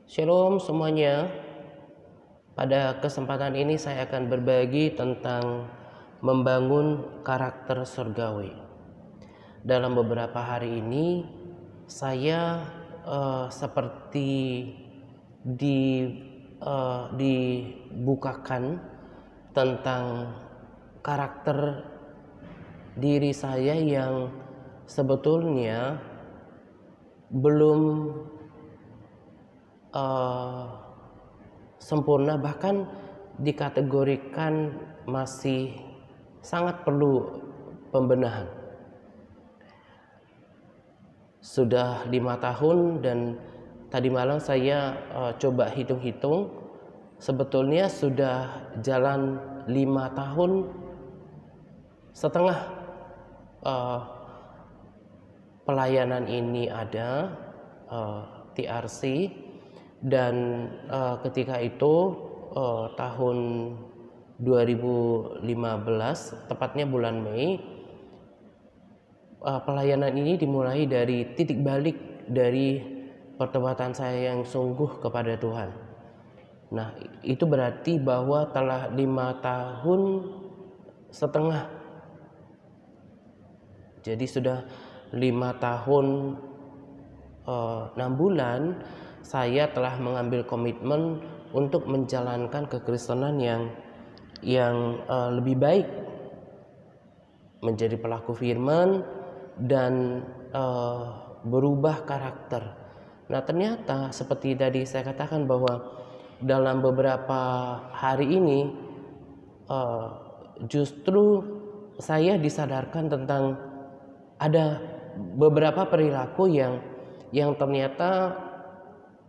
Shalom semuanya. Pada kesempatan ini saya akan berbagi tentang membangun karakter surgawi. Dalam beberapa hari ini saya seperti dibukakan tentang karakter diri saya yang sebetulnya belum sempurna, bahkan dikategorikan masih sangat perlu pembenahan. Sudah 5 tahun dan tadi malam saya coba hitung-hitung, sebetulnya sudah jalan 5 tahun setengah pelayanan ini ada TRC. Dan ketika itu tahun 2015, tepatnya bulan Mei, pelayanan ini dimulai dari titik balik dari pertobatan saya yang sungguh kepada Tuhan. Nah, itu berarti bahwa telah 5 tahun setengah. Jadi sudah 5 tahun 6 bulan saya telah mengambil komitmen untuk menjalankan kekristenan yang lebih baik, menjadi pelaku firman dan berubah karakter. Nah, ternyata seperti tadi saya katakan bahwa dalam beberapa hari ini justru saya disadarkan tentang ada beberapa perilaku yang ternyata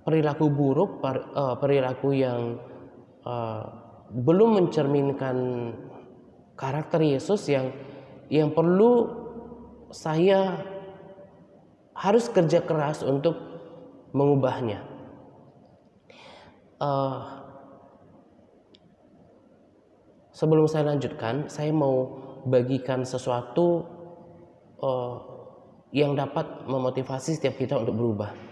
perilaku buruk, perilaku yang belum mencerminkan karakter Yesus yang perlu saya harus kerja keras untuk mengubahnya. Sebelum saya lanjutkan, saya mau bagikan sesuatu yang dapat memotivasi setiap kita untuk berubah.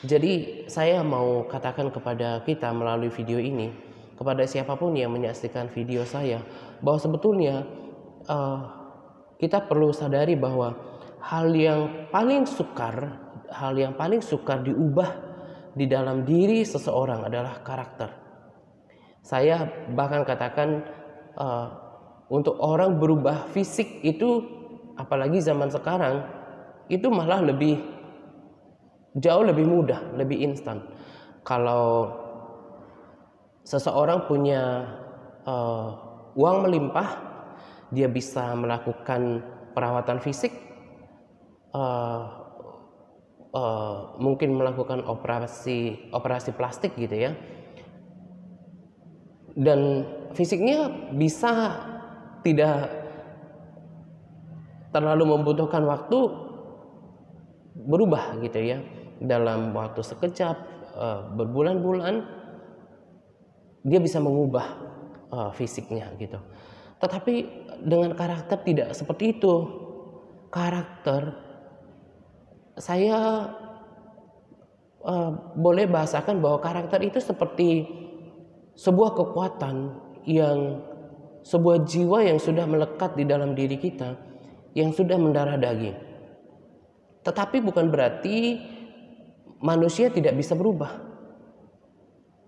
Jadi saya mau katakan kepada kita melalui video ini, kepada siapapun yang menyaksikan video saya, bahwa sebetulnya kita perlu sadari bahwa hal yang paling sukar diubah di dalam diri seseorang adalah karakter. Saya bahkan katakan untuk orang berubah fisik itu, apalagi zaman sekarang, itu malah jauh lebih mudah, lebih instan. Kalau seseorang punya uang melimpah, dia bisa melakukan perawatan fisik, mungkin melakukan operasi plastik gitu ya, dan fisiknya bisa tidak terlalu membutuhkan waktu berubah gitu ya. Dalam waktu sekejap, berbulan-bulan, dia bisa mengubah fisiknya gitu. Tetapi dengan karakter tidak seperti itu. Karakter, saya boleh bahasakan bahwa karakter itu seperti sebuah kekuatan, sebuah jiwa yang sudah melekat di dalam diri kita, yang sudah mendarah daging. Tetapi bukan berarti manusia tidak bisa berubah.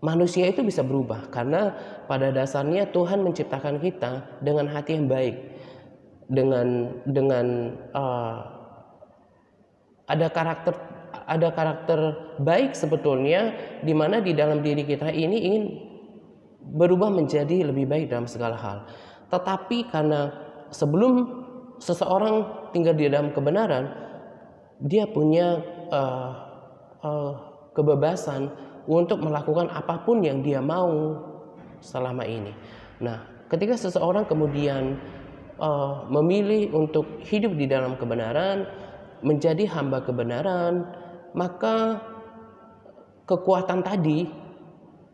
Manusia itu bisa berubah karena pada dasarnya Tuhan menciptakan kita dengan hati yang baik, dengan ada karakter baik sebetulnya, di mana di dalam diri kita ini ingin berubah menjadi lebih baik dalam segala hal. Tetapi karena sebelum seseorang tinggal di dalam kebenaran, dia punya kebebasan untuk melakukan apapun yang dia mau selama ini. Nah, ketika seseorang kemudian memilih untuk hidup di dalam kebenaran, menjadi hamba kebenaran, maka kekuatan tadi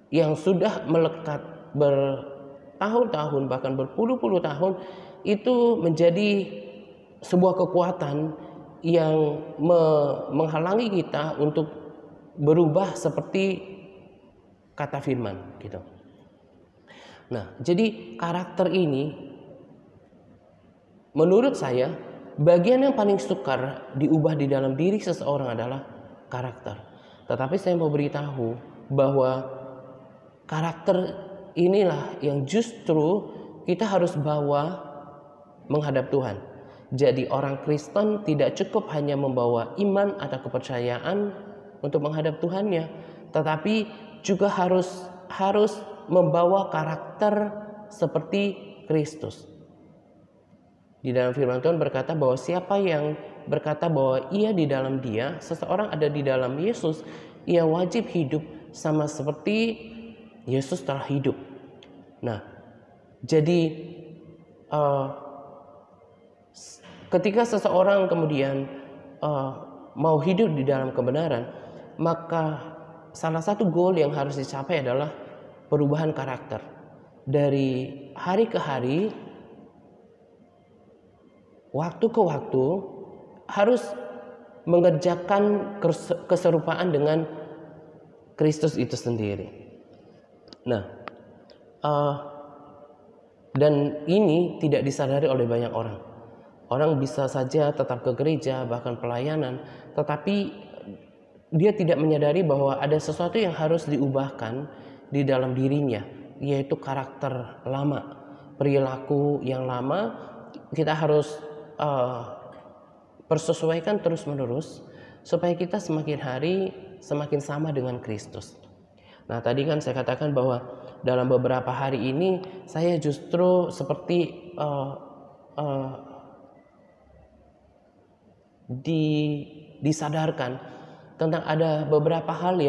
yang sudah melekat bertahun-tahun, bahkan berpuluh-puluh tahun, itu menjadi sebuah kekuatan yang menghalangi kita untuk berubah seperti kata firman gitu. Nah, jadi karakter ini menurut saya bagian yang paling sukar diubah di dalam diri seseorang adalah karakter. Tetapi saya mau beritahu bahwa karakter inilah yang justru kita harus bawa menghadap Tuhan. Jadi orang Kristen tidak cukup hanya membawa iman atau kepercayaan untuk menghadap Tuhannya, tetapi juga harus membawa karakter seperti Kristus. Di dalam firman Tuhan berkata bahwa siapa yang berkata bahwa ia di dalam Dia, seseorang ada di dalam Yesus, ia wajib hidup sama seperti Yesus telah hidup. Nah, jadi ketika seseorang kemudian mau hidup di dalam kebenaran, maka salah satu goal yang harus dicapai adalah perubahan karakter. Dari hari ke hari, waktu ke waktu, harus mengerjakan keserupaan dengan Kristus itu sendiri. Nah, dan ini tidak disadari oleh banyak orang. Orang bisa saja tetap ke gereja, bahkan pelayanan, tetapi dia tidak menyadari bahwa ada sesuatu yang harus diubahkan di dalam dirinya, yaitu karakter lama, perilaku yang lama. Kita harus persesuaikan terus-menerus supaya kita semakin hari semakin sama dengan Kristus. Nah, tadi kan saya katakan bahwa dalam beberapa hari ini saya justru seperti disadarkan tentang ada beberapa hal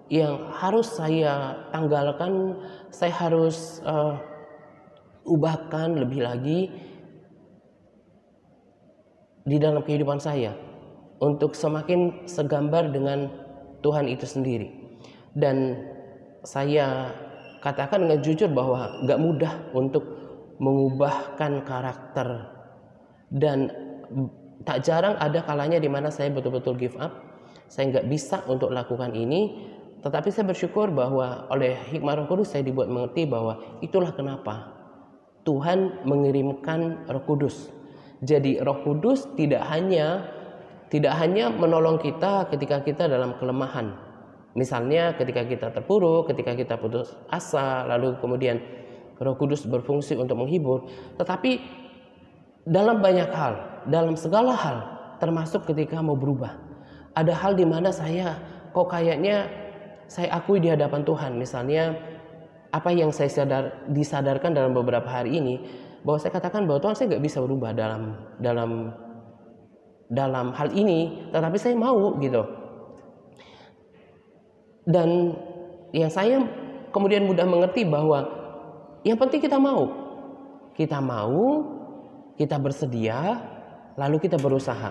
yang harus saya tanggalkan, saya harus ubahkan lebih lagi di dalam kehidupan saya untuk semakin segambar dengan Tuhan itu sendiri. Dan saya katakan dengan jujur bahwa gak mudah untuk mengubahkan karakter, dan tak jarang ada kalanya di mana saya betul-betul give up, saya nggak bisa untuk lakukan ini. Tetapi saya bersyukur bahwa oleh hikmah Roh Kudus saya dibuat mengerti bahwa itulah kenapa Tuhan mengirimkan Roh Kudus. Jadi Roh Kudus tidak hanya menolong kita ketika kita dalam kelemahan. Misalnya ketika kita terpuruk, ketika kita putus asa, lalu kemudian Roh Kudus berfungsi untuk menghibur, tetapi dalam banyak hal, dalam segala hal, termasuk ketika mau berubah. Ada hal di mana saya kayaknya saya akui di hadapan Tuhan. Misalnya apa yang saya disadarkan dalam beberapa hari ini, bahwa saya katakan bahwa Tuhan, saya nggak bisa berubah dalam hal ini, tetapi saya mau gitu. Dan yang saya kemudian mudah mengerti bahwa yang penting kita mau, kita bersedia, lalu kita berusaha.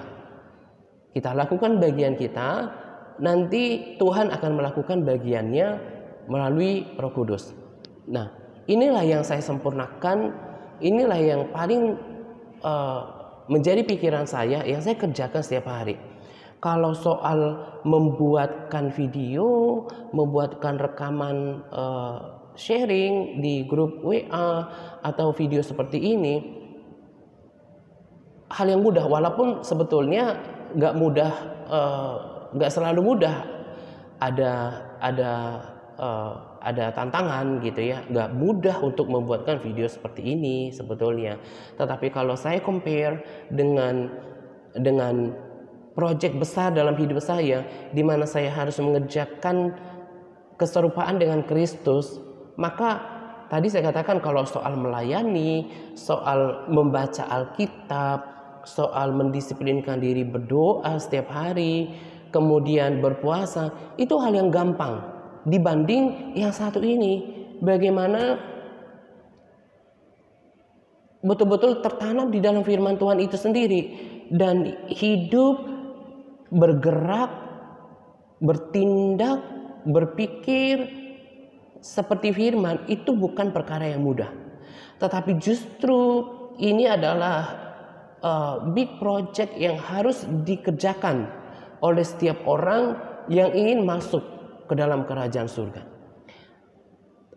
Kita lakukan bagian kita, nanti Tuhan akan melakukan bagiannya melalui Roh Kudus. Nah, inilah yang saya sempurnakan, inilah yang paling menjadi pikiran saya, yang saya kerjakan setiap hari. Kalau soal membuatkan video, membuatkan rekaman sharing di grup WA atau video seperti ini, hal yang mudah, walaupun sebetulnya nggak selalu mudah. Ada tantangan gitu ya, nggak mudah untuk membuatkan video seperti ini sebetulnya. Tetapi kalau saya compare dengan proyek besar dalam hidup saya, di mana saya harus mengerjakan keserupaan dengan Kristus, maka tadi saya katakan kalau soal melayani, soal membaca Alkitab, soal mendisiplinkan diri berdoa setiap hari, kemudian berpuasa, itu hal yang gampang dibanding yang satu ini. Bagaimana betul-betul tertanam di dalam firman Tuhan itu sendiri, dan hidup, bergerak, bertindak, berpikir seperti firman itu bukan perkara yang mudah. Tetapi justru ini adalah big project yang harus dikerjakan oleh setiap orang yang ingin masuk ke dalam kerajaan surga.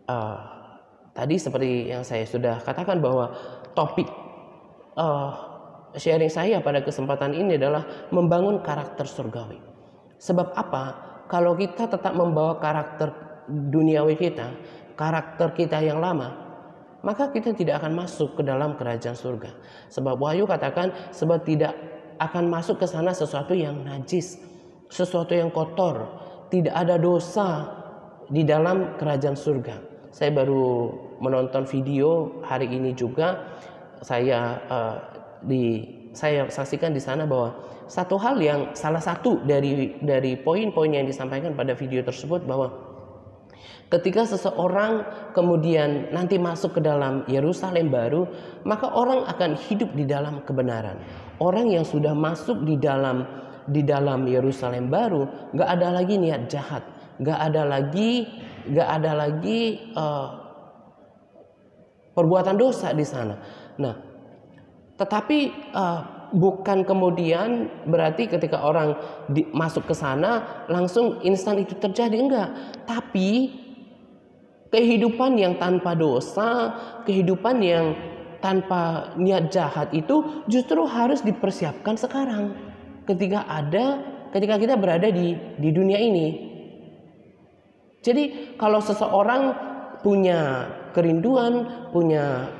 uh, tadi seperti yang saya sudah katakan bahwa topik sharing saya pada kesempatan ini adalah membangun karakter surgawi. Sebab apa? Kalau kita tetap membawa karakter duniawi kita, karakter kita yang lama, maka kita tidak akan masuk ke dalam kerajaan surga. Sebab Wahyu katakan, sebab tidak akan masuk ke sana sesuatu yang najis, sesuatu yang kotor, tidak ada dosa di dalam kerajaan surga. Saya baru menonton video hari ini juga. Saya saksikan di sana bahwa satu hal yang salah satu dari poin-poin yang disampaikan pada video tersebut, bahwa ketika seseorang kemudian nanti masuk ke dalam Yerusalem baru, maka orang akan hidup di dalam kebenaran. Orang yang sudah masuk di dalam Yerusalem baru, nggak ada lagi niat jahat, nggak ada lagi perbuatan dosa di sana. Nah, tetapi bukan kemudian berarti ketika orang masuk ke sana langsung instan itu terjadi, enggak. Tapi kehidupan yang tanpa dosa, kehidupan yang tanpa niat jahat itu justru harus dipersiapkan sekarang. Ketika kita berada di dunia ini. Jadi kalau seseorang punya kerinduan, punya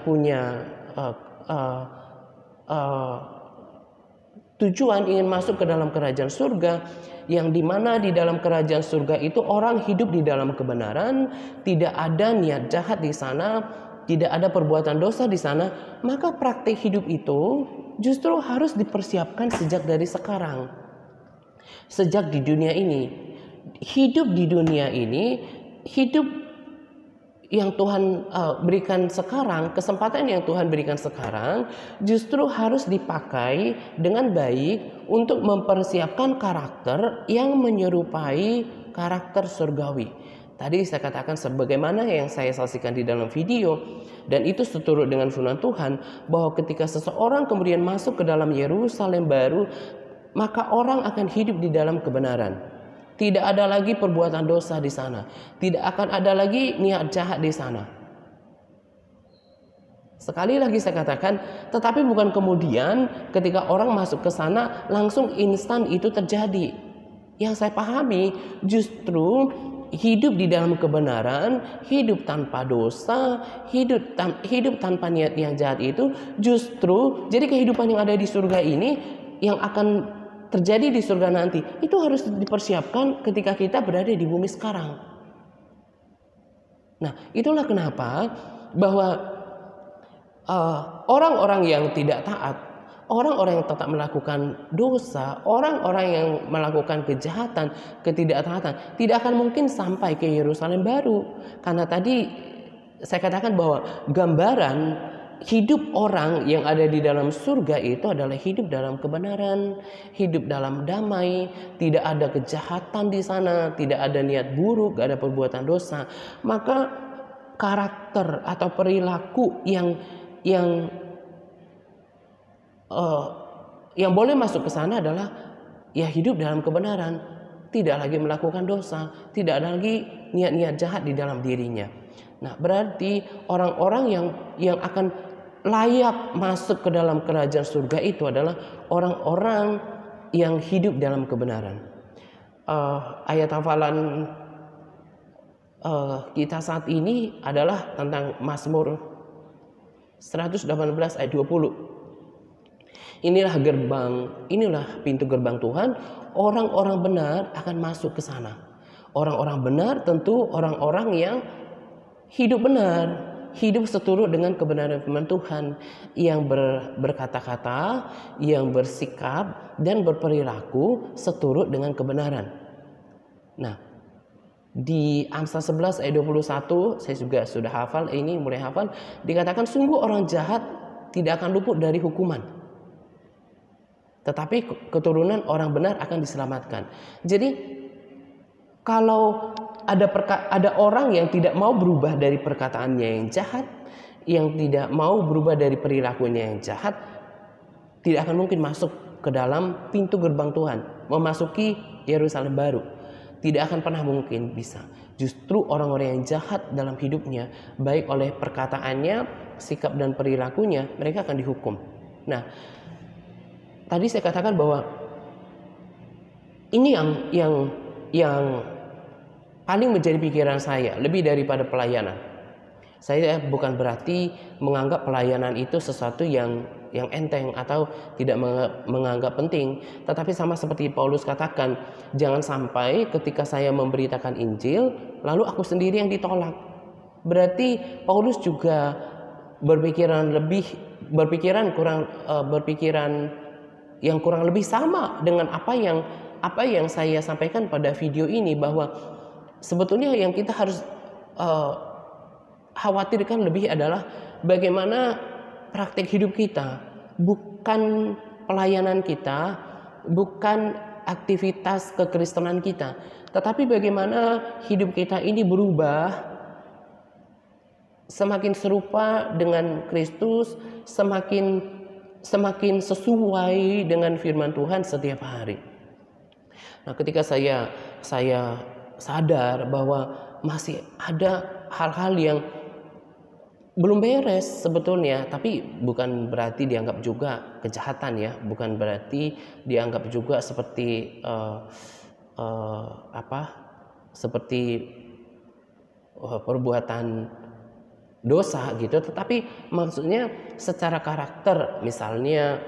tujuan ingin masuk ke dalam kerajaan surga, yang dimana di dalam kerajaan surga itu orang hidup di dalam kebenaran, tidak ada niat jahat di sana, tidak ada perbuatan dosa di sana, maka praktik hidup itu justru harus dipersiapkan sejak dari sekarang, sejak di dunia ini. Hidup di dunia ini, hidup yang Tuhan berikan sekarang, kesempatan yang Tuhan berikan sekarang justru harus dipakai dengan baik untuk mempersiapkan karakter yang menyerupai karakter surgawi. Tadi saya katakan sebagaimana yang saya saksikan di dalam video, dan itu seturut dengan firman Tuhan, bahwa ketika seseorang kemudian masuk ke dalam Yerusalem baru, maka orang akan hidup di dalam kebenaran. Tidak ada lagi perbuatan dosa di sana. Tidak akan ada lagi niat jahat di sana. Sekali lagi saya katakan, tetapi bukan kemudian ketika orang masuk ke sana langsung instan itu terjadi. Yang saya pahami justru hidup di dalam kebenaran, hidup tanpa dosa, hidup tanpa niat yang jahat itu justru jadi kehidupan yang ada di surga ini yang akan terjadi di surga nanti, itu harus dipersiapkan ketika kita berada di bumi sekarang. Nah, itulah kenapa bahwa orang-orang yang tidak taat, orang-orang yang tetap melakukan dosa, orang-orang yang melakukan kejahatan, ketidaktaatan, tidak akan mungkin sampai ke Yerusalem baru. Karena tadi saya katakan bahwa gambaran hidup orang yang ada di dalam surga itu adalah hidup dalam kebenaran, hidup dalam damai, tidak ada kejahatan di sana, tidak ada niat buruk, tidak ada perbuatan dosa. Maka karakter atau perilaku yang boleh masuk ke sana adalah ya hidup dalam kebenaran, tidak lagi melakukan dosa, tidak ada lagi niat-niat jahat di dalam dirinya. Nah, berarti orang-orang yang akan layak masuk ke dalam kerajaan surga itu adalah orang-orang yang hidup dalam kebenaran. Ayat hafalan kita saat ini adalah tentang Mazmur 118 ayat 20. Inilah pintu gerbang Tuhan. Orang-orang benar akan masuk ke sana. Orang-orang benar tentu orang-orang yang hidup benar, hidup seturut dengan kebenaran firman Tuhan, yang berkata-kata, yang bersikap dan berperilaku seturut dengan kebenaran. Nah, di Amsal 11 ayat 21, saya juga sudah hafal, ini mulai hafal, dikatakan sungguh orang jahat tidak akan luput dari hukuman, tetapi keturunan orang benar akan diselamatkan. Jadi kalau ada orang yang tidak mau berubah dari perkataannya yang jahat, yang tidak mau berubah dari perilakunya yang jahat, tidak akan mungkin masuk ke dalam pintu gerbang Tuhan, memasuki Yerusalem baru. tidak akan pernah mungkin bisa. Justru orang-orang yang jahat dalam hidupnya, baik oleh perkataannya, sikap dan perilakunya, mereka akan dihukum. Nah, tadi saya katakan bahwa ini yang paling menjadi pikiran saya, lebih daripada pelayanan. Saya bukan berarti menganggap pelayanan itu sesuatu yang enteng atau tidak menganggap penting, tetapi sama seperti Paulus katakan, jangan sampai ketika saya memberitakan Injil lalu aku sendiri yang ditolak. Berarti Paulus juga berpikiran yang kurang lebih sama dengan apa yang saya sampaikan pada video ini, bahwa sebetulnya yang kita harus khawatirkan lebih adalah bagaimana praktik hidup kita, bukan pelayanan kita, bukan aktivitas kekristenan kita, tetapi bagaimana hidup kita ini berubah semakin serupa dengan Kristus, semakin sesuai dengan firman Tuhan setiap hari. Nah, ketika saya sadar bahwa masih ada hal-hal yang belum beres sebetulnya, tapi bukan berarti dianggap juga kejahatan ya, bukan berarti dianggap juga seperti perbuatan dosa gitu, tetapi maksudnya secara karakter, misalnya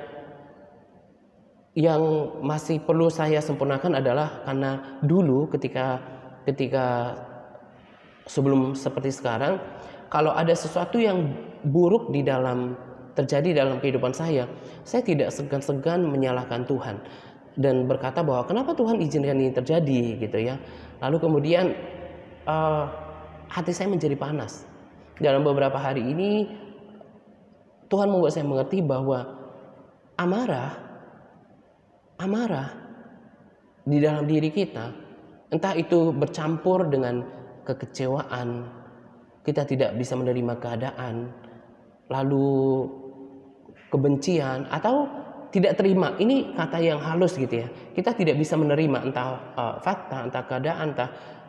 yang masih perlu saya sempurnakan adalah karena dulu ketika sebelum seperti sekarang, kalau ada sesuatu yang buruk terjadi dalam kehidupan saya tidak segan-segan menyalahkan Tuhan dan berkata bahwa kenapa Tuhan izinkan ini terjadi gitu ya. Lalu kemudian hati saya menjadi panas. Dalam beberapa hari ini Tuhan membuat saya mengerti bahwa amarah di dalam diri kita, entah itu bercampur dengan kekecewaan, kita tidak bisa menerima keadaan, lalu kebencian atau tidak terima, ini kata yang halus gitu ya. Kita tidak bisa menerima entah fakta, entah keadaan,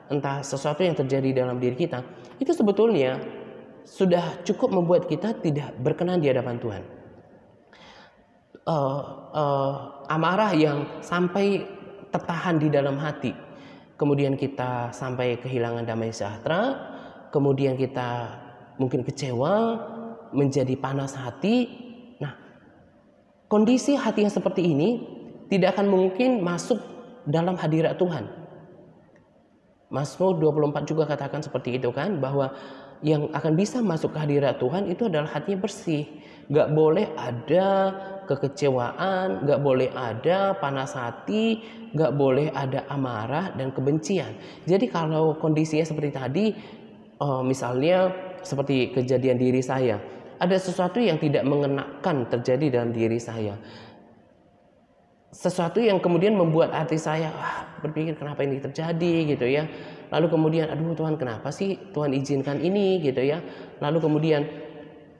entah sesuatu yang terjadi dalam diri kita. Itu sebetulnya sudah cukup membuat kita tidak berkenan di hadapan Tuhan. Amarah yang sampai tertahan di dalam hati, kemudian kita sampai kehilangan damai sejahtera, kemudian kita mungkin kecewa, menjadi panas hati. Nah, kondisi hati yang seperti ini tidak akan mungkin masuk dalam hadirat Tuhan. Mazmur 24 juga katakan seperti itu kan, bahwa yang akan bisa masuk ke hadirat Tuhan itu adalah hatinya bersih. Gak boleh ada kekecewaan, gak boleh ada panas hati, gak boleh ada amarah dan kebencian. Jadi kalau kondisinya seperti tadi, misalnya seperti kejadian diri saya, ada sesuatu yang tidak mengenakan terjadi dalam diri saya, sesuatu yang kemudian membuat hati saya berpikir kenapa ini terjadi gitu ya. Lalu kemudian aduh Tuhan, kenapa sih Tuhan izinkan ini gitu ya. Lalu kemudian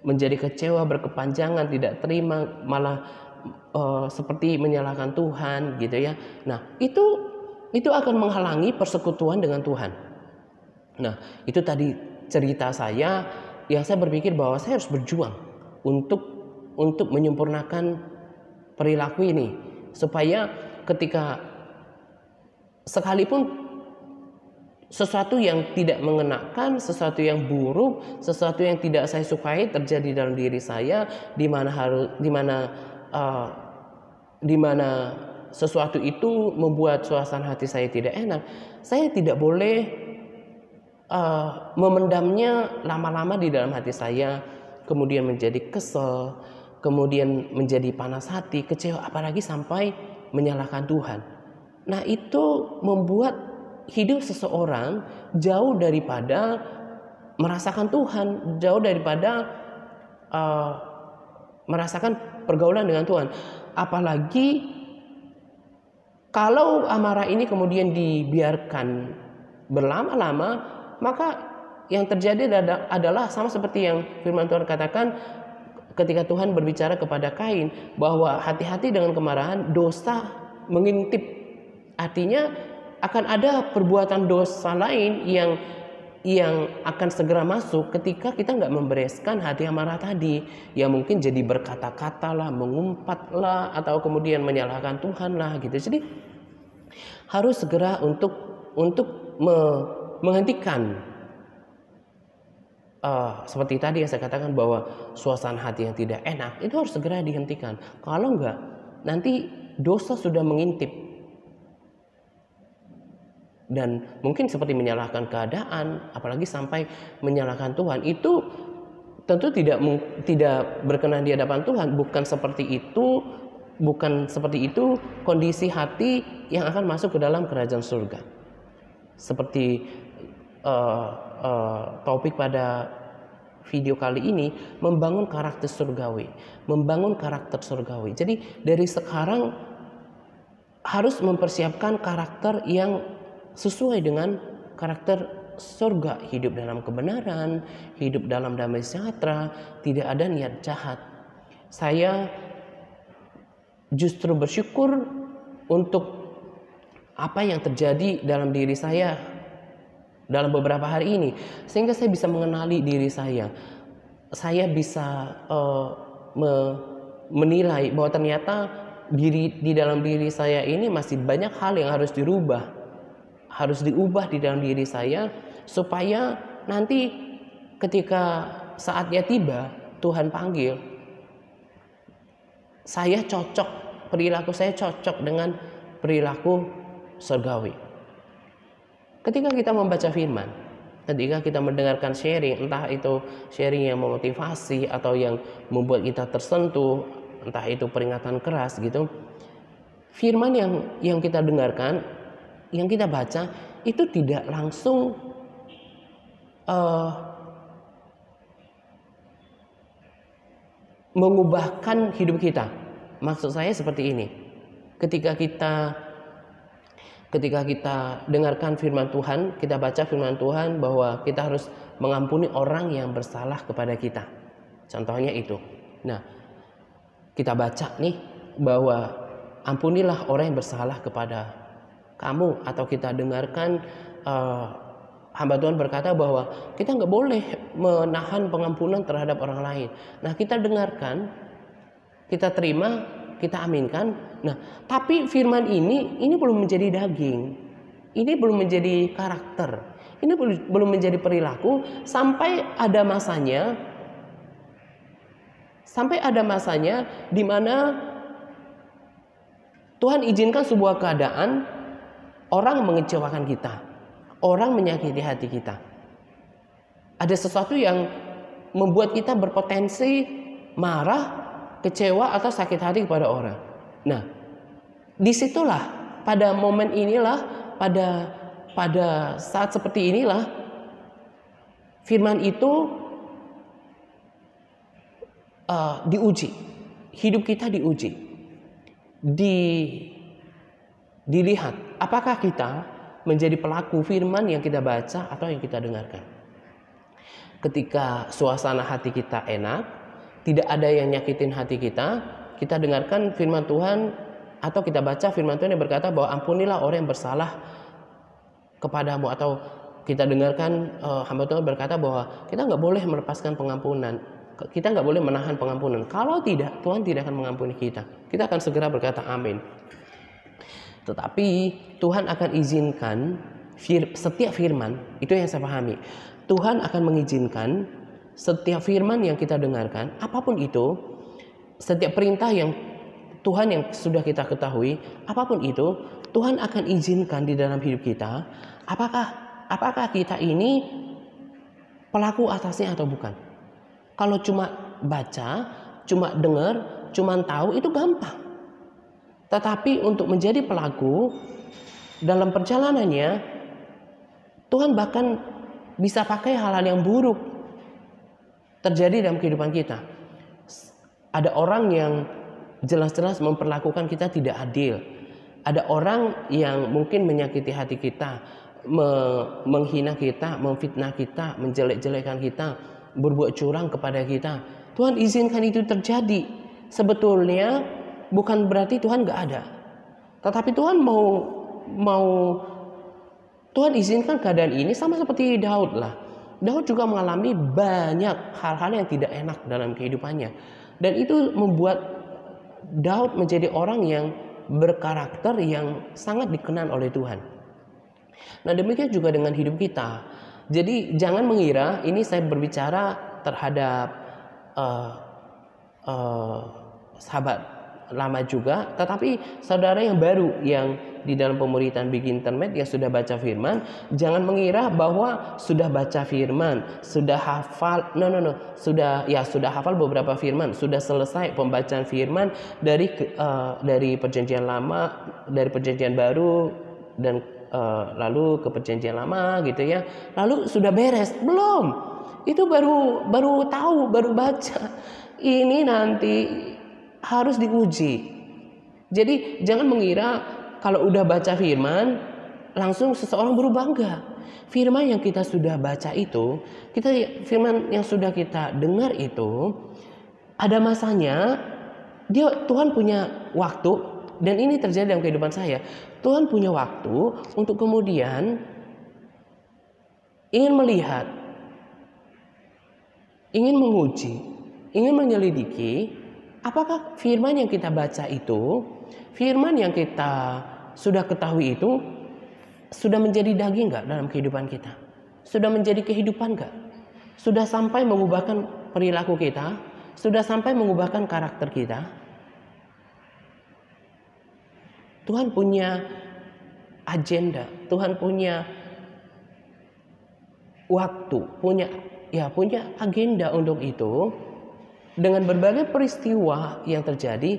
menjadi kecewa berkepanjangan, tidak terima, malah seperti menyalahkan Tuhan gitu ya. Nah, itu akan menghalangi persekutuan dengan Tuhan. Nah, itu tadi cerita saya yang saya berpikir bahwa saya harus berjuang untuk menyempurnakan perilaku ini, supaya ketika sekalipun sesuatu yang tidak mengenakan, sesuatu yang buruk, sesuatu yang tidak saya sukai terjadi dalam diri saya, di mana sesuatu itu membuat suasana hati saya tidak enak, saya tidak boleh memendamnya lama-lama di dalam hati saya, kemudian menjadi kesel, kemudian menjadi panas hati, kecewa, apalagi sampai menyalahkan Tuhan. Nah, itu membuat hidup seseorang jauh daripada merasakan Tuhan, jauh daripada merasakan pergaulan dengan Tuhan. Apalagi kalau amarah ini kemudian dibiarkan berlama-lama, maka yang terjadi adalah sama seperti yang firman Tuhan katakan ketika Tuhan berbicara kepada Kain, bahwa hati-hati dengan kemarahan, dosa mengintip. Artinya akan ada perbuatan dosa lain yang akan segera masuk ketika kita nggak membereskan hati amarah tadi, yang mungkin jadi berkata-kata lah, mengumpat lah, atau kemudian menyalahkan Tuhan lah gitu. Jadi harus segera untuk menghentikan seperti tadi yang saya katakan, bahwa suasana hati yang tidak enak itu harus segera dihentikan. Kalau enggak, nanti dosa sudah mengintip, dan mungkin seperti menyalahkan keadaan, apalagi sampai menyalahkan Tuhan. Itu tentu tidak berkenan di hadapan Tuhan. Bukan seperti itu kondisi hati yang akan masuk ke dalam kerajaan surga. Seperti topik pada video kali ini, membangun karakter surgawi. Jadi dari sekarang harus mempersiapkan karakter yang sesuai dengan karakter surga, hidup dalam kebenaran, hidup dalam damai sejahtera, tidak ada niat jahat. Saya justru bersyukur untuk apa yang terjadi dalam diri saya dalam beberapa hari ini, sehingga saya bisa mengenali diri saya. Saya bisa menilai bahwa ternyata di dalam diri saya ini masih banyak hal yang harus diubah di dalam diri saya, supaya nanti ketika saatnya tiba, Tuhan panggil, perilaku saya cocok dengan perilaku surgawi. Ketika kita membaca firman, ketika kita mendengarkan sharing, entah itu sharing yang memotivasi atau yang membuat kita tersentuh, entah itu peringatan keras gitu, firman yang kita dengarkan, yang kita baca itu tidak langsung mengubahkan hidup kita. Maksud saya seperti ini. Ketika kita dengarkan firman Tuhan, kita baca firman Tuhan bahwa kita harus mengampuni orang yang bersalah kepada kita. Contohnya itu. Nah, kita baca nih bahwa ampunilah orang yang bersalah kepada kamu, atau kita dengarkan hamba Tuhan berkata bahwa kita nggak boleh menahan pengampunan terhadap orang lain. Nah, kita dengarkan, kita terima, kita aminkan. Nah, tapi firman ini belum menjadi daging, ini belum menjadi karakter, ini belum menjadi perilaku, sampai ada masanya di mana Tuhan izinkan sebuah keadaan, orang mengecewakan kita, orang menyakiti hati kita. Ada sesuatu yang membuat kita berpotensi marah, kecewa, atau sakit hati kepada orang. Nah, disitulah, pada momen inilah, pada saat seperti inilah, firman itu diuji, hidup kita diuji, dilihat apakah kita menjadi pelaku firman yang kita baca atau yang kita dengarkan. Ketika suasana hati kita enak, tidak ada yang nyakitin hati kita, kita dengarkan firman Tuhan atau kita baca firman Tuhan yang berkata bahwa ampunilah orang yang bersalah kepadamu, atau kita dengarkan hamba Tuhan berkata bahwa kita nggak boleh melepaskan pengampunan, kita nggak boleh menahan pengampunan. Kalau tidak, Tuhan tidak akan mengampuni kita. Kita akan segera berkata amin. Tetapi Tuhan akan izinkan setiap firman, itu yang saya pahami, Tuhan akan mengizinkan setiap firman yang kita dengarkan, apapun itu, setiap perintah yang Tuhan yang sudah kita ketahui, apapun itu, Tuhan akan izinkan di dalam hidup kita. Apakah kita ini pelaku atasnya atau bukan? Kalau cuma baca, cuma dengar, cuma tahu, itu gampang. Tetapi untuk menjadi pelaku dalam perjalanannya, Tuhan bahkan bisa pakai hal-hal yang buruk terjadi dalam kehidupan kita. Ada orang yang jelas-jelas memperlakukan kita tidak adil. Ada orang yang mungkin menyakiti hati kita, menghina kita, memfitnah kita, menjelek-jelekan kita, berbuat curang kepada kita. Tuhan izinkan itu terjadi. Sebetulnya bukan berarti Tuhan gak ada, tetapi Tuhan mau Tuhan izinkan keadaan ini sama seperti Daud lah. Daud juga mengalami banyak hal-hal yang tidak enak dalam kehidupannya. Dan itu membuat Daud menjadi orang yang berkarakter yang sangat dikenal oleh Tuhan. Nah, demikian juga dengan hidup kita. Jadi jangan mengira ini saya berbicara terhadap sahabat lama juga, tetapi saudara yang baru yang di dalam pemuritan Big Internet yang sudah baca firman, jangan mengira bahwa sudah baca firman, sudah hafal, sudah hafal beberapa firman, sudah selesai pembacaan firman dari perjanjian lama, dari perjanjian baru dan lalu ke perjanjian lama gitu ya. Lalu sudah beres? Belum. Itu baru tahu, baru baca. Ini nanti harus diuji. Jadi jangan mengira kalau udah baca firman langsung seseorang berubah, enggak. Firman yang kita sudah baca itu, firman yang sudah kita dengar itu ada masanya. Tuhan punya waktu, dan ini terjadi dalam kehidupan saya. Tuhan punya waktu untuk kemudian ingin melihat, ingin menguji, ingin menyelidiki apakah firman yang kita baca itu, firman yang kita sudah ketahui itu sudah menjadi daging enggak dalam kehidupan kita? Sudah menjadi kehidupan enggak? Sudah sampai mengubahkan perilaku kita? Sudah sampai mengubahkan karakter kita? Tuhan punya agenda, Tuhan punya waktu, punya agenda untuk itu. Dengan berbagai peristiwa yang terjadi,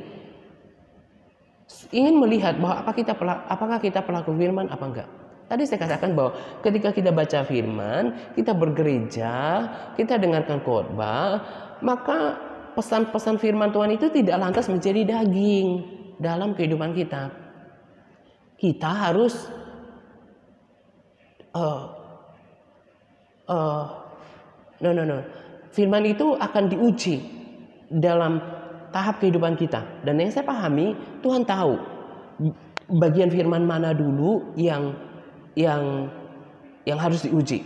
ingin melihat bahwa apakah kita pelaku firman apa enggak. Tadi saya katakan bahwa ketika kita baca firman, kita bergereja, kita dengarkan khotbah, maka pesan-pesan firman Tuhan itu tidak lantas menjadi daging dalam kehidupan kita. Kita harus firman itu akan diuji dalam tahap kehidupan kita. Dan yang saya pahami, Tuhan tahu bagian firman mana dulu yang harus diuji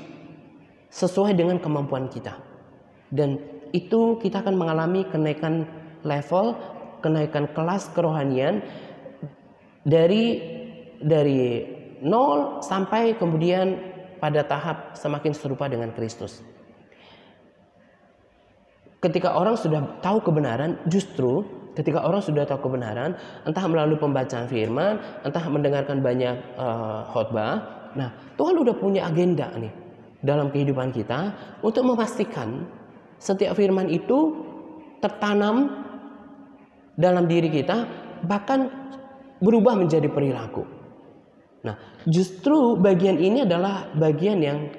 sesuai dengan kemampuan kita. Dan itu kita akan mengalami kenaikan level, kenaikan kelas kerohanian dari 0 sampai kemudian pada tahap semakin serupa dengan Kristus. Ketika orang sudah tahu kebenaran, justru ketika orang sudah tahu kebenaran, entah melalui pembacaan firman, entah mendengarkan banyak khotbah, nah Tuhan udah punya agenda nih dalam kehidupan kita untuk memastikan setiap firman itu tertanam dalam diri kita, bahkan berubah menjadi perilaku. Nah, justru bagian ini adalah bagian yang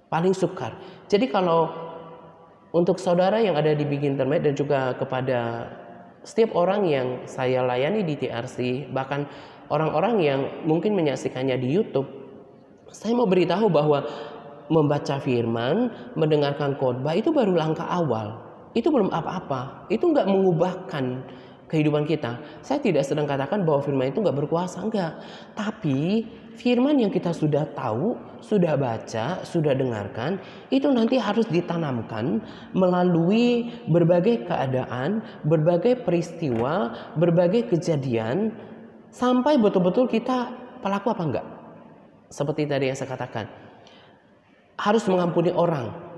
paling sukar. Jadi kalau untuk saudara yang ada di Big Internet dan juga kepada setiap orang yang saya layani di TRC, bahkan orang-orang yang mungkin menyaksikannya di YouTube, saya mau beritahu bahwa membaca firman, mendengarkan khotbah itu baru langkah awal. Itu belum apa-apa. Itu nggak mengubahkan kehidupan kita. Saya tidak sedang katakan bahwa firman itu nggak berkuasa, enggak. Tapi firman yang kita sudah tahu, sudah baca, sudah dengarkan, itu nanti harus ditanamkan melalui berbagai keadaan, berbagai peristiwa, berbagai kejadian, sampai betul-betul kita pelaku apa enggak. Seperti tadi yang saya katakan, harus mengampuni orang.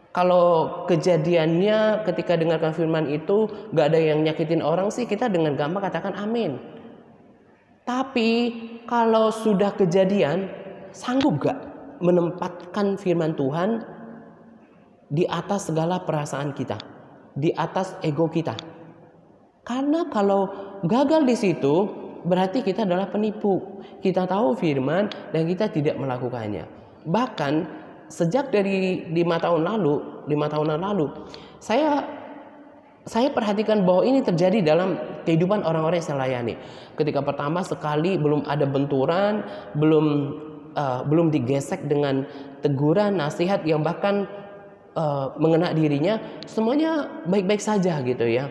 Kalau kejadiannya ketika dengarkan firman itu gak ada yang nyakitin orang sih, kita dengan gampang katakan amin. Tapi kalau sudah kejadian, sanggup gak menempatkan firman Tuhan di atas segala perasaan kita, di atas ego kita? Karena kalau gagal di situ, berarti kita adalah penipu. Kita tahu firman dan kita tidak melakukannya. Bahkan sejak dari 5 tahunan lalu, saya perhatikan bahwa ini terjadi dalam kehidupan orang-orang yang saya layani. Ketika pertama sekali belum ada benturan, belum digesek dengan teguran, nasihat yang bahkan mengena dirinya, semuanya baik-baik saja gitu ya.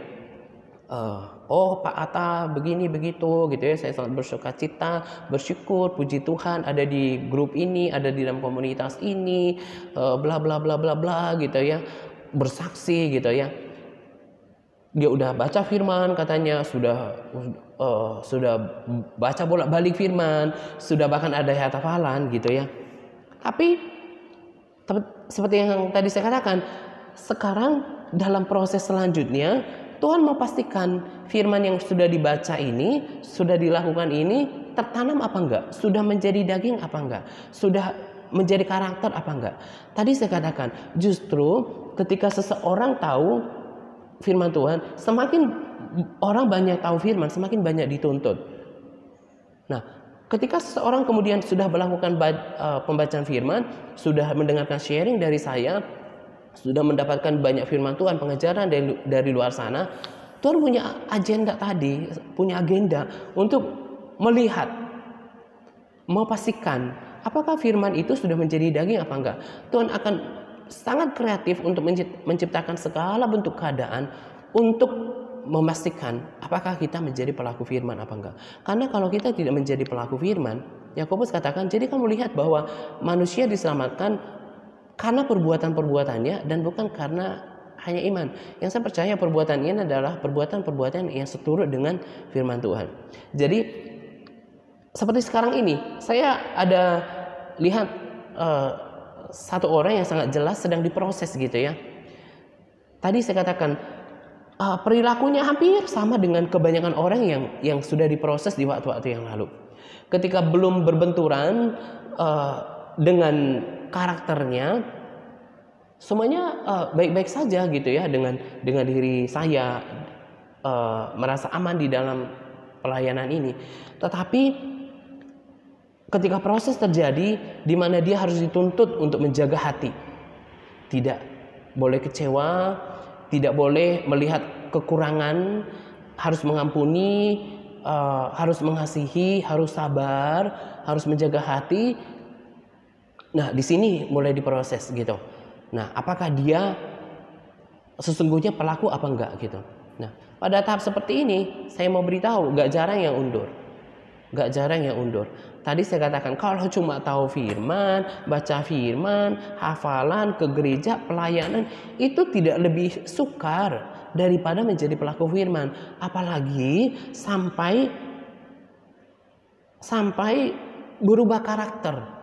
oh Pak Atta begini begitu gitu ya, saya sangat bersukacita, bersyukur, puji Tuhan ada di grup ini, ada di dalam komunitas ini, bla bla bla bla bla gitu ya, bersaksi gitu ya. Dia udah baca firman katanya, sudah baca bolak-balik firman, sudah bahkan ada hafalan gitu ya. Tapi seperti yang tadi saya katakan, sekarang dalam proses selanjutnya Tuhan mau pastikan firman yang sudah dibaca ini, sudah dilakukan ini tertanam apa enggak, sudah menjadi daging apa enggak, sudah menjadi karakter apa enggak. Tadi saya katakan, justru ketika seseorang tahu firman Tuhan, semakin orang banyak tahu firman, semakin banyak dituntut. Nah, ketika seseorang kemudian sudah melakukan pembacaan firman, sudah mendengarkan sharing dari saya, sudah mendapatkan banyak firman Tuhan, pengajaran dari luar sana, Tuhan punya agenda tadi, punya agenda untuk melihat, mau pastikan apakah firman itu sudah menjadi daging apa enggak. Tuhan akan sangat kreatif untuk menciptakan segala bentuk keadaan untuk memastikan apakah kita menjadi pelaku firman apa enggak. Karena kalau kita tidak menjadi pelaku firman, Yakobus katakan, jadi kamu lihat bahwa manusia diselamatkan karena perbuatan-perbuatannya dan bukan karena hanya iman. Yang saya percaya perbuatan ini adalah perbuatan-perbuatan yang seturut dengan firman Tuhan. Jadi seperti sekarang ini, saya ada lihat satu orang yang sangat jelas sedang diproses gitu ya. Tadi saya katakan perilakunya hampir sama dengan kebanyakan orang yang sudah diproses di waktu-waktu yang lalu. Ketika belum berbenturan dengan karakternya, semuanya baik-baik saja gitu ya, dengan diri saya merasa aman di dalam pelayanan ini. Tetapi ketika proses terjadi di mana dia harus dituntut untuk menjaga hati, tidak boleh kecewa, tidak boleh melihat kekurangan, harus mengampuni, harus mengasihi, harus sabar, harus menjaga hati. Nah, di sini mulai diproses gitu. Nah, apakah dia sesungguhnya pelaku apa enggak gitu. Nah, pada tahap seperti ini saya mau beritahu, gak jarang yang undur. Gak jarang yang undur. Tadi saya katakan, kalau cuma tahu firman, baca firman, hafalan, ke gereja, pelayanan, itu tidak lebih sukar daripada menjadi pelaku firman. Apalagi sampai berubah karakter.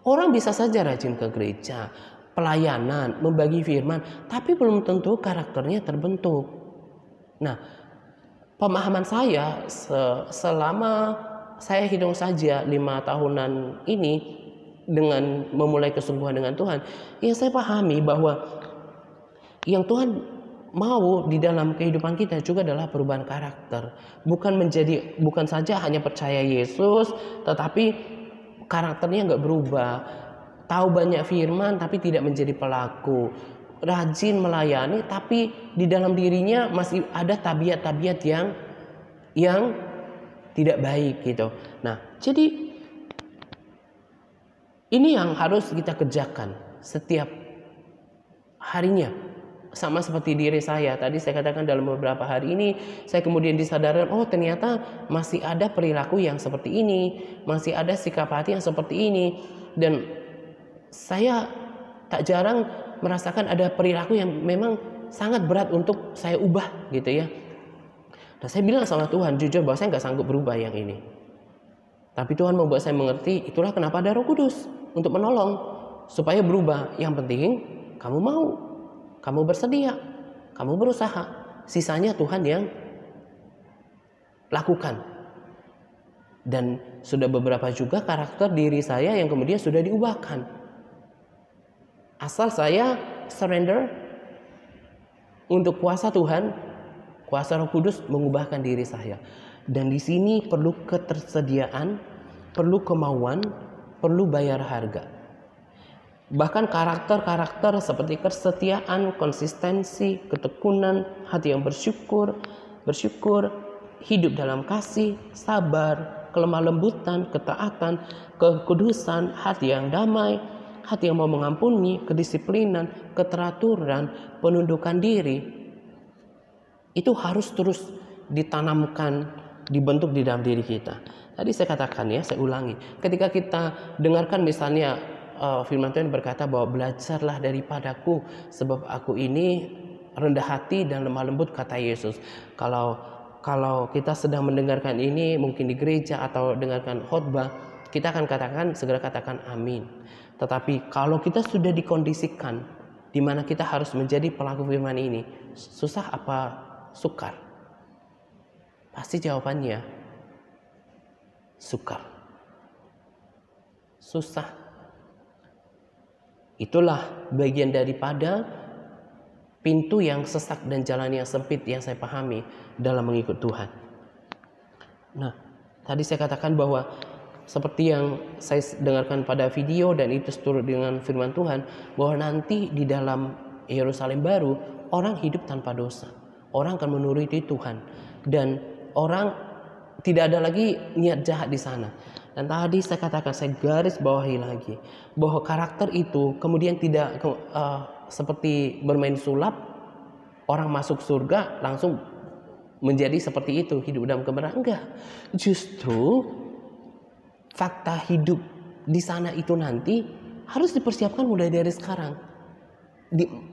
Orang bisa saja rajin ke gereja, pelayanan, membagi firman, tapi belum tentu karakternya terbentuk. Nah, pemahaman saya selama saya hitung saja 5 tahunan ini dengan memulai kesungguhan dengan Tuhan, yang saya pahami bahwa yang Tuhan mau di dalam kehidupan kita juga adalah perubahan karakter. Bukan saja hanya percaya Yesus, tetapi karakternya nggak berubah. Tahu banyak firman tapi tidak menjadi pelaku. Rajin melayani tapi di dalam dirinya masih ada tabiat-tabiat yang tidak baik gitu. Nah, jadi ini yang harus kita kerjakan setiap harinya. Sama seperti diri saya. Tadi saya katakan dalam beberapa hari ini saya kemudian disadarkan, oh ternyata masih ada perilaku yang seperti ini, masih ada sikap hati yang seperti ini, dan saya tak jarang merasakan ada perilaku yang memang sangat berat untuk saya ubah gitu ya. Dan saya bilang sama Tuhan jujur bahwa saya nggak sanggup berubah yang ini. Tapi Tuhan membuat saya mengerti, itulah kenapa ada Roh Kudus untuk menolong supaya berubah. Yang penting kamu mau, kamu bersedia, kamu berusaha. Sisanya Tuhan yang lakukan. Dan sudah beberapa juga karakter diri saya yang kemudian sudah diubahkan. Asal saya surrender untuk kuasa Tuhan, kuasa Roh Kudus mengubahkan diri saya. Dan di sini perlu ketersediaan, perlu kemauan, perlu bayar harga. Bahkan karakter-karakter seperti kesetiaan, konsistensi, ketekunan, hati yang bersyukur, hidup dalam kasih, sabar, kelemah lembutan, ketaatan, kekudusan, hati yang damai, hati yang mau mengampuni, kedisiplinan, keteraturan, penundukan diri, itu harus terus ditanamkan, dibentuk di dalam diri kita. Tadi saya katakan ya, saya ulangi. Ketika kita dengarkan misalnya firman Tuhan berkata bahwa belajarlah daripadaku sebab aku ini rendah hati dan lemah lembut, kata Yesus. Kalau kita sedang mendengarkan ini mungkin di gereja atau dengarkan khotbah, kita akan segera katakan amin. Tetapi kalau kita sudah dikondisikan di mana kita harus menjadi pelaku firman ini, susah apa sukar? Pasti jawabannya sukar. Susah. Itulah bagian daripada pintu yang sesak dan jalan yang sempit yang saya pahami dalam mengikut Tuhan. Nah, tadi saya katakan bahwa seperti yang saya dengarkan pada video dan itu seturut dengan firman Tuhan, bahwa nanti di dalam Yerusalem baru orang hidup tanpa dosa. Orang akan menuruti Tuhan dan orang tidak ada lagi niat jahat di sana. Dan tadi saya katakan, saya garis bawahi lagi bahwa karakter itu kemudian tidak seperti bermain sulap, orang masuk surga langsung menjadi seperti itu, hidup dalam kebenaran. Enggak. Justru fakta hidup di sana itu nanti harus dipersiapkan mulai dari sekarang.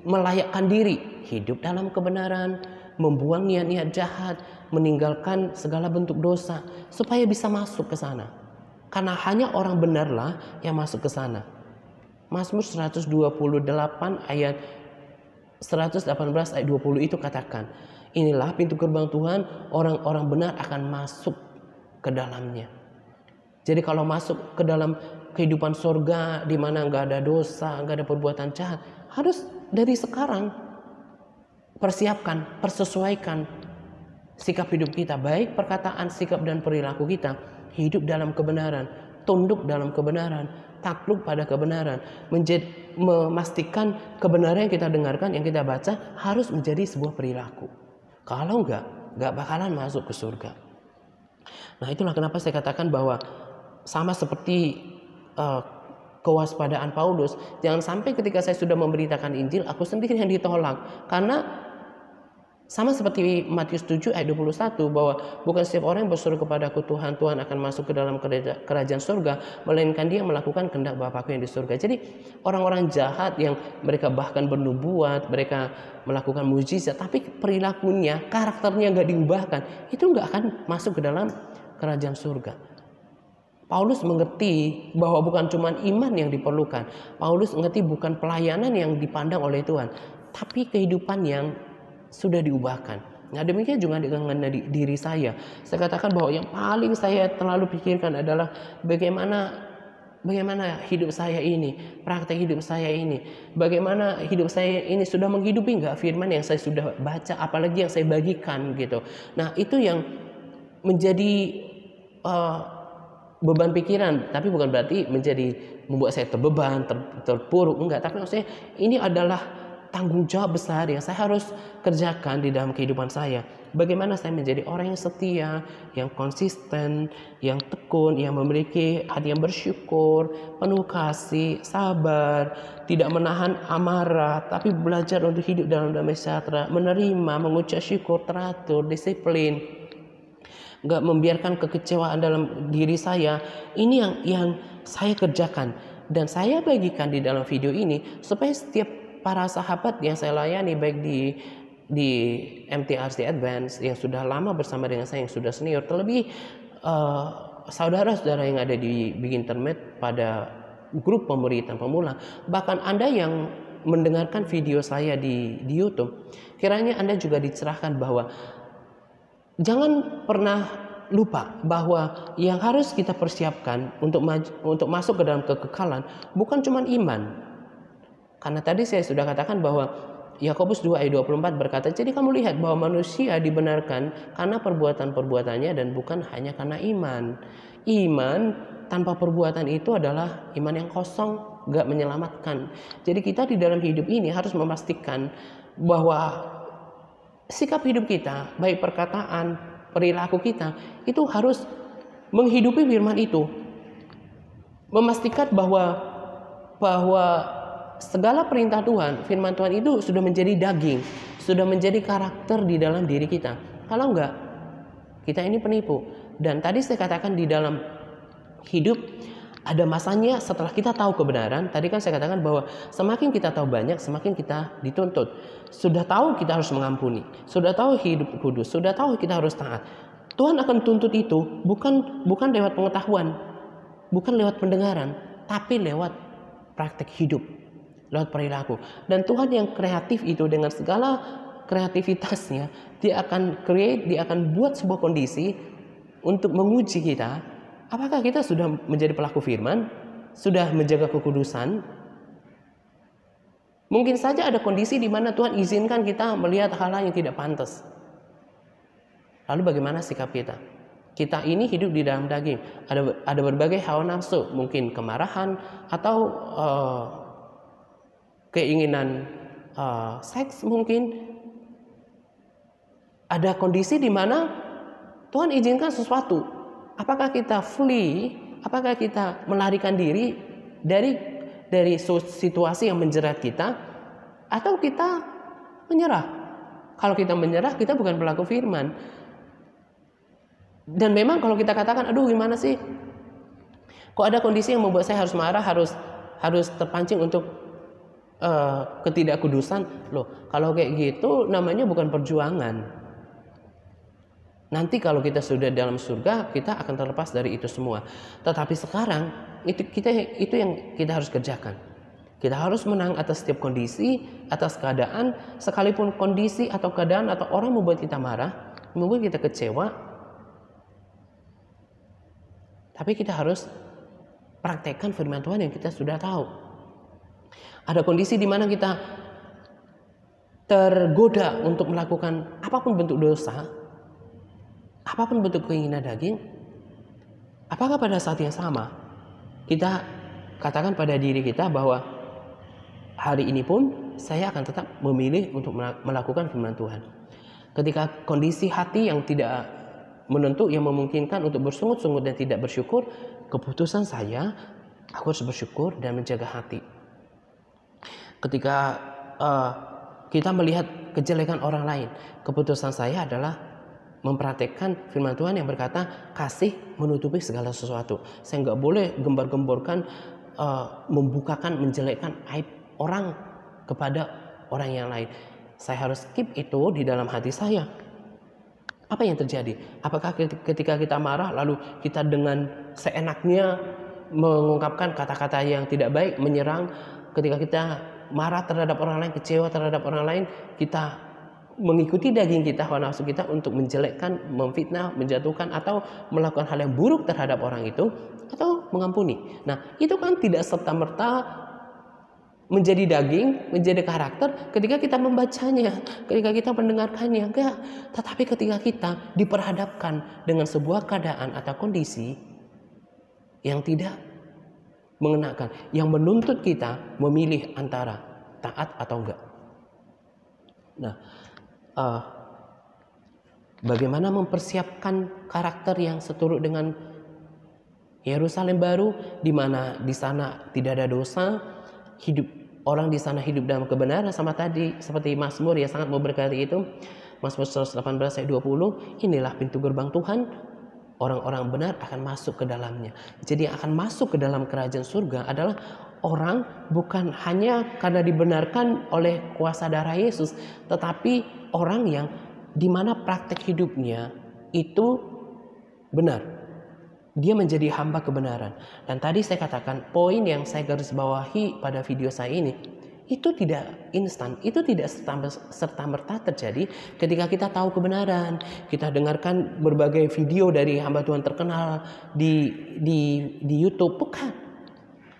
Melayakkan diri, hidup dalam kebenaran, membuang niat-niat jahat, meninggalkan segala bentuk dosa supaya bisa masuk ke sana. Karena hanya orang benarlah yang masuk ke sana. Mazmur 128 ayat 118 ayat 20 itu katakan, inilah pintu gerbang Tuhan, orang-orang benar akan masuk ke dalamnya. Jadi kalau masuk ke dalam kehidupan surga di mana nggak ada dosa, nggak ada perbuatan jahat, harus dari sekarang persiapkan, persesuaikan sikap hidup kita, baik perkataan, sikap dan perilaku kita, hidup dalam kebenaran, tunduk dalam kebenaran, takluk pada kebenaran, memastikan kebenaran yang kita dengarkan, yang kita baca harus menjadi sebuah perilaku. Kalau enggak bakalan masuk ke surga. Nah, itulah kenapa saya katakan bahwa sama seperti kewaspadaan Paulus, jangan sampai ketika saya sudah memberitakan Injil, aku sendiri yang ditolak. Karena sama seperti Matius 7 ayat 21, bahwa bukan setiap orang yang berseru kepadaku Tuhan, Tuhan akan masuk ke dalam kerajaan surga, melainkan dia melakukan kehendak Bapakku yang di surga. Jadi orang-orang jahat yang mereka bahkan bernubuat, mereka melakukan mujizat, tapi perilakunya, karakternya nggak diubahkan, itu nggak akan masuk ke dalam kerajaan surga. Paulus mengerti bahwa bukan cuma iman yang diperlukan. Paulus mengerti bukan pelayanan yang dipandang oleh Tuhan, tapi kehidupan yang sudah diubahkan. Nah, demikian juga dengan diri saya. Saya katakan bahwa yang paling saya terlalu pikirkan adalah bagaimana hidup saya ini, praktek hidup saya ini, bagaimana hidup saya ini sudah menghidupi nggak firman yang saya sudah baca, apalagi yang saya bagikan gitu. Nah, itu yang menjadi beban pikiran, tapi bukan berarti membuat saya terbeban, terpuruk, enggak. Tapi maksudnya ini adalah tanggung jawab besar yang saya harus kerjakan di dalam kehidupan saya. Bagaimana saya menjadi orang yang setia, yang konsisten, yang tekun, yang memiliki hati yang bersyukur, penuh kasih, sabar, tidak menahan amarah, tapi belajar untuk hidup dalam damai sejahtera, menerima, mengucap syukur, teratur, disiplin, nggak membiarkan kekecewaan dalam diri saya. Ini yang saya kerjakan dan saya bagikan di dalam video ini supaya setiap para sahabat yang saya layani, baik di MTRC Advance yang sudah lama bersama dengan saya, yang sudah senior, terlebih saudara-saudara yang ada di Big Internet pada grup pemuritan pemula, bahkan Anda yang mendengarkan video saya di YouTube, kiranya Anda juga dicerahkan bahwa jangan pernah lupa bahwa yang harus kita persiapkan untuk masuk ke dalam kekekalan bukan cuma iman. Karena tadi saya sudah katakan bahwa Yakobus 2 ayat 24 berkata, jadi kamu lihat bahwa manusia dibenarkan karena perbuatan-perbuatannya dan bukan hanya karena iman. Iman tanpa perbuatan itu adalah iman yang kosong, gak menyelamatkan. Jadi kita di dalam hidup ini harus memastikan bahwa sikap hidup kita, baik perkataan, perilaku kita, itu harus menghidupi firman itu. Memastikan bahwa segala perintah Tuhan, firman Tuhan itu sudah menjadi daging, sudah menjadi karakter di dalam diri kita. Kalau enggak, Kita ini penipu. Dan tadi saya katakan di dalam hidup ada masanya setelah kita tahu kebenaran. Tadi kan saya katakan bahwa semakin kita tahu banyak, semakin kita dituntut. Sudah tahu kita harus mengampuni, sudah tahu hidup kudus, sudah tahu kita harus taat. Tuhan akan tuntut itu bukan lewat pengetahuan, bukan lewat pendengaran, tapi lewat praktek hidup, lewat perilaku. Dan Tuhan yang kreatif itu dengan segala kreativitasnya, dia akan dia akan buat sebuah kondisi untuk menguji kita. Apakah kita sudah menjadi pelaku firman? Sudah menjaga kekudusan? Mungkin saja ada kondisi di mana Tuhan izinkan kita melihat hal-hal yang tidak pantas. Lalu bagaimana sikap kita? Kita ini hidup di dalam daging. Ada berbagai hawa nafsu, mungkin kemarahan atau keinginan seks mungkin. Ada kondisi di mana Tuhan izinkan sesuatu. Apakah kita flee? Apakah kita melarikan diri dari situasi yang menjerat kita, atau kita menyerah? Kalau kita menyerah, kita bukan pelaku firman. Dan memang kalau kita katakan, aduh gimana sih? Kok ada kondisi yang membuat saya harus marah, harus terpancing untuk ketidakkudusan? Loh, kalau kayak gitu namanya bukan perjuangan. Nanti kalau kita sudah dalam surga, kita akan terlepas dari itu semua. Tetapi sekarang itu yang kita harus kerjakan. Kita harus menang atas setiap kondisi, atas keadaan, sekalipun kondisi atau keadaan atau orang membuat kita marah, membuat kita kecewa. Tapi kita harus praktekkan firman Tuhan yang kita sudah tahu. Ada kondisi di mana kita tergoda untuk melakukan apapun bentuk dosa, apapun bentuk keinginan daging. Apakah pada saat yang sama kita katakan pada diri kita bahwa hari ini pun saya akan tetap memilih untuk melakukan firman Tuhan? Ketika kondisi hati yang tidak menentu, yang memungkinkan untuk bersungut-sungut dan tidak bersyukur, keputusan saya, aku harus bersyukur dan menjaga hati. Ketika kita melihat kejelekan orang lain, keputusan saya adalah mempraktekkan firman Tuhan yang berkata kasih menutupi segala sesuatu. Saya nggak boleh gembar-gemborkan, membukakan, menjelekkan aib orang kepada orang yang lain. Saya harus keep itu di dalam hati saya. Apa yang terjadi? Apakah ketika kita marah lalu kita dengan seenaknya mengungkapkan kata-kata yang tidak baik, menyerang? Ketika kita marah terhadap orang lain, kecewa terhadap orang lain, kita mengikuti daging kita, hawa nafsu kita untuk menjelekkan, memfitnah, menjatuhkan, atau melakukan hal yang buruk terhadap orang itu, atau mengampuni. Nah, itu kan tidak serta-merta menjadi daging, menjadi karakter ketika kita membacanya, ketika kita mendengarkannya, enggak. Tetapi ketika kita diperhadapkan dengan sebuah keadaan atau kondisi yang tidak mengenakan, yang menuntut kita memilih antara taat atau enggak. Nah, bagaimana mempersiapkan karakter yang seturut dengan Yerusalem baru, di mana di sana tidak ada dosa, hidup orang di sana hidup dalam kebenaran, sama tadi seperti Mazmur yang sangat memberkati itu, Mazmur 118 ayat 20, inilah pintu gerbang Tuhan, orang-orang benar akan masuk ke dalamnya. Jadi yang akan masuk ke dalam kerajaan surga adalah orang bukan hanya karena dibenarkan oleh kuasa darah Yesus, tetapi orang yang dimana praktek hidupnya itu benar. Dia menjadi hamba kebenaran. Dan tadi saya katakan, poin yang saya garis bawahi pada video saya ini, itu tidak instan, itu tidak serta-merta terjadi ketika kita tahu kebenaran. Kita dengarkan berbagai video dari hamba Tuhan terkenal di YouTube, bukan.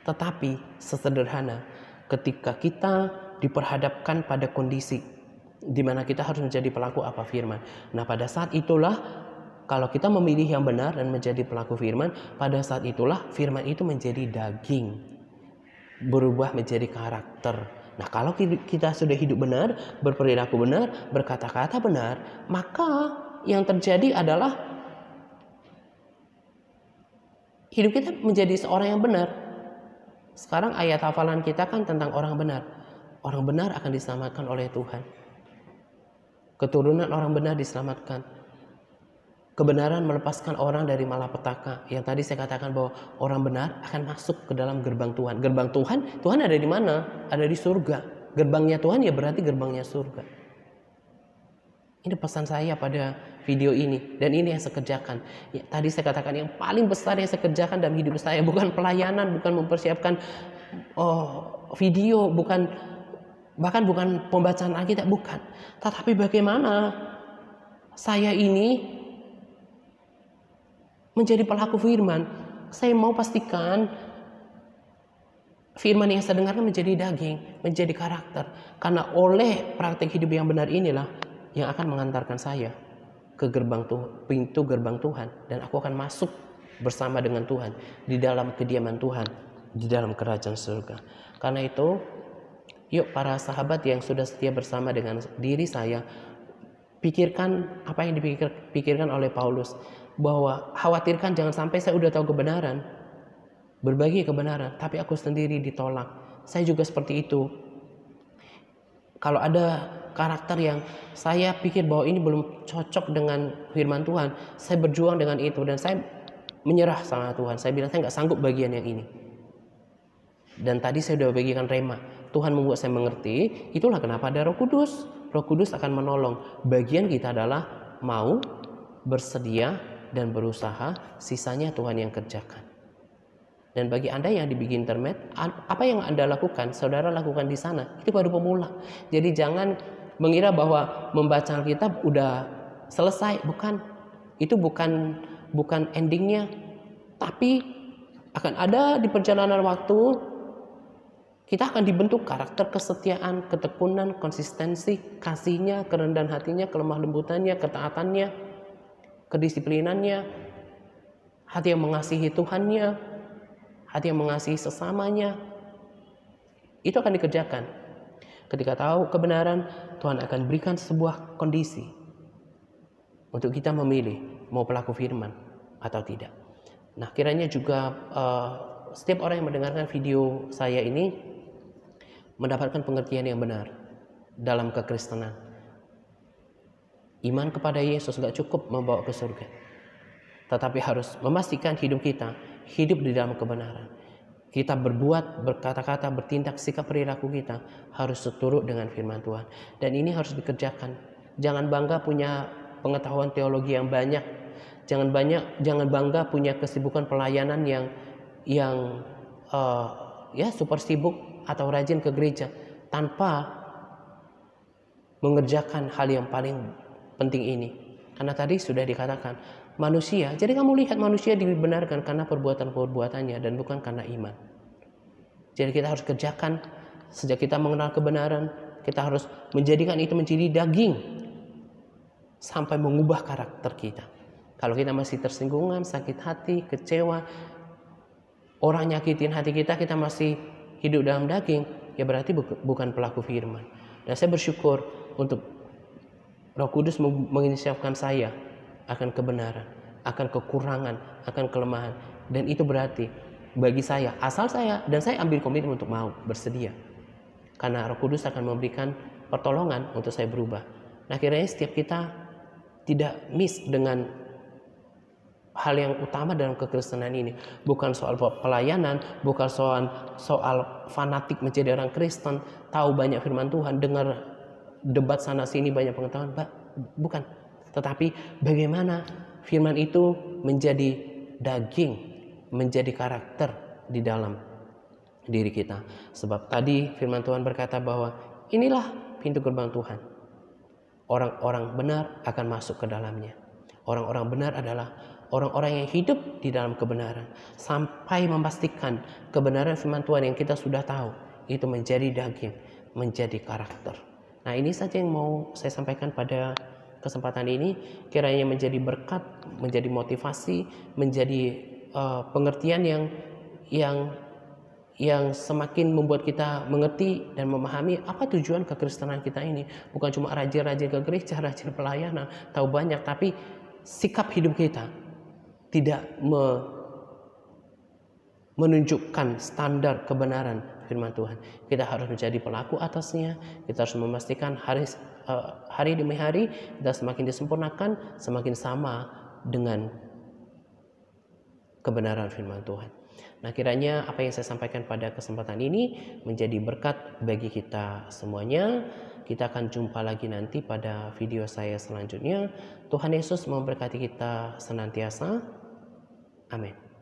Tetapi sesederhana ketika kita diperhadapkan pada kondisi di mana kita harus menjadi pelaku apa firman. Nah, pada saat itulah kalau kita memilih yang benar dan menjadi pelaku firman, pada saat itulah firman itu menjadi daging, berubah menjadi karakter. Nah, kalau kita sudah hidup benar, berperilaku benar, berkata-kata benar, maka yang terjadi adalah hidup kita menjadi seorang yang benar. Sekarang ayat hafalan kita kan tentang orang benar. Orang benar akan diselamatkan oleh Tuhan. Keturunan orang benar diselamatkan. Kebenaran melepaskan orang dari malapetaka. Yang tadi saya katakan bahwa orang benar akan masuk ke dalam gerbang Tuhan. Gerbang Tuhan, Tuhan ada di mana? Ada di surga. Gerbangnya Tuhan ya berarti gerbangnya surga. Ini pesan saya pada video ini, dan ini yang saya kerjakan. Ya, tadi saya katakan yang paling besar yang saya kerjakan dalam hidup saya bukan pelayanan, bukan mempersiapkan video, bahkan bukan pembacaan Alkitab, bukan. Tetapi bagaimana saya ini menjadi pelaku firman. Saya mau pastikan firman yang saya dengarkan menjadi daging, menjadi karakter. Karena oleh praktik hidup yang benar inilah yang akan mengantarkan saya ke pintu gerbang Tuhan, dan aku akan masuk bersama dengan Tuhan di dalam kediaman Tuhan, di dalam kerajaan surga. Karena itu, yuk para sahabat yang sudah setia bersama dengan diri saya, pikirkan apa yang dipikirkan oleh Paulus, bahwa khawatirkan jangan sampai saya udah tahu kebenaran, berbagi kebenaran, tapi aku sendiri ditolak. Saya juga seperti itu. Kalau ada karakter yang saya pikir bahwa ini belum cocok dengan firman Tuhan, saya berjuang dengan itu dan saya menyerah sama Tuhan. Saya bilang saya nggak sanggup bagian yang ini. Dan tadi saya sudah bagikan rema. Tuhan membuat saya mengerti. Itulah kenapa ada Roh Kudus. Roh Kudus akan menolong. Bagian kita adalah mau, bersedia, dan berusaha. Sisanya Tuhan yang kerjakan. Dan bagi Anda yang di Big Internet, apa yang Anda lakukan, saudara lakukan di sana. Itu baru pemula. Jadi jangan mengira bahwa membaca Alkitab udah selesai. Bukan. Itu bukan endingnya. Tapi akan ada di perjalanan waktu, kita akan dibentuk karakter kesetiaan, ketekunan, konsistensi, kasihnya, kerendahan hatinya, kelemah lembutannya, ketaatannya, kedisiplinannya, hati yang mengasihi Tuhannya, hati yang mengasihi sesamanya. Itu akan dikerjakan. Ketika tahu kebenaran, Tuhan akan berikan sebuah kondisi untuk kita memilih mau pelaku firman atau tidak. Nah, kiranya juga setiap orang yang mendengarkan video saya ini mendapatkan pengertian yang benar dalam kekristenan. Iman kepada Yesus gak cukup membawa ke surga, tetapi harus memastikan hidup kita hidup di dalam kebenaran. Kita berbuat, berkata-kata, bertindak, sikap perilaku kita harus seturut dengan firman Tuhan. Dan ini harus dikerjakan. Jangan bangga punya pengetahuan teologi yang banyak. Jangan bangga punya kesibukan pelayanan yang super sibuk atau rajin ke gereja tanpa mengerjakan hal yang paling penting ini. Karena tadi sudah dikatakan manusia, jadi kamu lihat manusia dibenarkan karena perbuatan-perbuatannya dan bukan karena iman. Jadi kita harus kerjakan. Sejak kita mengenal kebenaran, kita harus menjadikan itu menjadi daging sampai mengubah karakter kita. Kalau kita masih tersinggungan, sakit hati, kecewa, orang nyakitin hati kita, kita masih hidup dalam daging, ya berarti bukan pelaku firman. Dan saya bersyukur untuk Roh Kudus menginsyafkan saya akan kebenaran, akan kekurangan, akan kelemahan. Dan itu berarti bagi saya, asal saya, dan saya ambil komitmen untuk mau, bersedia. Karena Roh Kudus akan memberikan pertolongan untuk saya berubah. Nah, kiranya setiap kita tidak miss dengan hal yang utama dalam kekristenan ini. Bukan soal pelayanan, bukan soal fanatik menjadi orang Kristen, tahu banyak firman Tuhan, dengar debat sana sini banyak pengetahuan, bukan. Tetapi bagaimana firman itu menjadi daging, menjadi karakter di dalam diri kita. Sebab tadi firman Tuhan berkata bahwa inilah pintu gerbang Tuhan. Orang-orang benar akan masuk ke dalamnya. Orang-orang benar adalah orang-orang yang hidup di dalam kebenaran sampai memastikan kebenaran firman Tuhan yang kita sudah tahu itu menjadi daging, menjadi karakter. Nah, ini saja yang mau saya sampaikan pada kesempatan ini. Kiranya menjadi berkat, menjadi motivasi, menjadi pengertian yang semakin membuat kita mengerti dan memahami apa tujuan kekristenan kita ini. Bukan cuma rajin-rajin ke gereja, rajin pelayanan, tahu banyak, tapi sikap hidup kita tidak menunjukkan standar kebenaran firman Tuhan. Kita harus menjadi pelaku atasnya. Kita harus memastikan hari demi hari kita semakin disempurnakan, semakin sama dengan kebenaran firman Tuhan. Nah, kiranya apa yang saya sampaikan pada kesempatan ini menjadi berkat bagi kita semuanya. Kita akan jumpa lagi nanti pada video saya selanjutnya. Tuhan Yesus memberkati kita senantiasa. Amin.